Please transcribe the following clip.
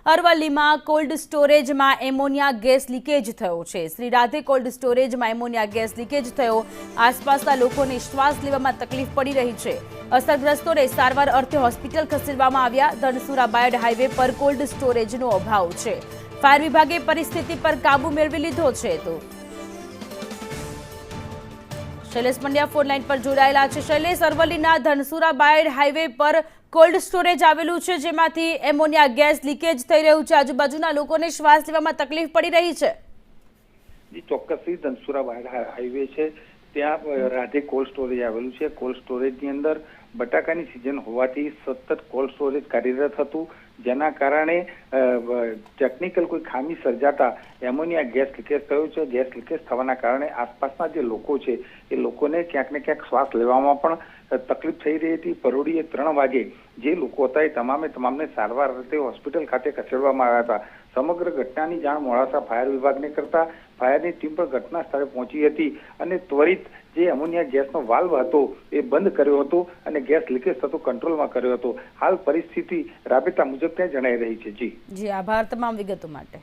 અરવલ્લીમાં cold સ્ટોરેજમાં ammonia gas leakage થયો છે। શ્રી રાધે કોલ્ડ સ્ટોરેજમાં એમોનિયા ગેસ લીકેજ થયો। આસપાસના લોકોને શ્વાસ લેવામાં તકલીફ પડી રહી છે। અસરગ્રસ્તોને સારવાર અર્થે હોસ્પિટલ ખસેડવામાં આવ્યા। ધનસુરા બાયડ હાઈવે પર કોલ્ડ સ્ટોરેજનો અભાવ છે। ફાયર વિભાગે પરિસ્થિતિ પર કાબુ મેળવી લીધો છે। તો શૈલેષ પંડ્યા ફોન લાઈન પર જોડાયેલા છે। શૈલેષ, અરવલ્લીના ધનસુરા બાયડ હાઈવે પર કોલ્ડ સ્ટોરેજ આવેલું છે, જેમાંથી એમોનિયા ગેસ લીકેજ થઈ રહ્યું છે। આજુબાજુના લોકોને શ્વાસ લેવામાં તકલીફ પડી રહી છે। જી ચોક્કસથી ધનસુરા બાયડ હાઈવે છે, ત્યાં રાધે કોલ્ડ સ્ટોરેજ આવેલું છે। કોલ્ડ સ્ટોરેજની અંદર બટાકાની સિઝન હોવાથી સતત કોલ્ડ સ્ટોરેજ કાર્યરત હતું, જેના કારણે ટેકનિકલ કોઈ ખામી સર્જાતા એમોનિયા ગેસ લીકેજ થયો છે। ગેસ લીકેજ થવાના કારણે આસપાસના જે લોકો છે એ લોકોને ક્યાંક ને ક્યાંક શ્વાસ લેવામાં પણ તકલીફ થઈ રહી હતી। પરોઢીએ 3 વાગે જે લોકો હતા એ તમામને સારવાર અર્થે હોસ્પિટલ ખાતે ખસેડવામાં આવ્યા હતા। સમગ્ર ઘટનાની જાણ મોડાસા ફાયર વિભાગને કરતા ફાયરની ટીમ પણ ઘટના સ્થળે પહોંચી હતી અને ત્વરિત જે એમોનિયા ગેસનો વાલ્વ હતો એ બંધ કર્યો હતો અને ગેસ લીકેજ થતો કંટ્રોલમાં કર્યો હતો। હાલ પરિસ્થિતિ રાબેતા મુજબ ત્યાં જણાઈ રહી છે। જી આભાર તમામ વિગતો માટે।